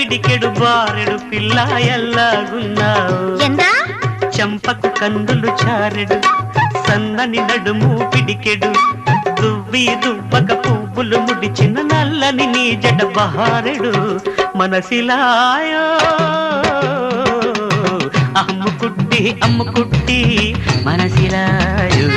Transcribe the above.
పిడికెడు బారెడు పిల్ల ఎల్లాగున్నావు చంపకు కన్నులు చారెడు సన్నని నడుము పిడికెడు దువ్వి దువ్వక పువ్వులు ముడిచిన నల్లని నీ జడ బహారెడు మనసిలాయో అమ్ముకుట్టి మనసిలాయో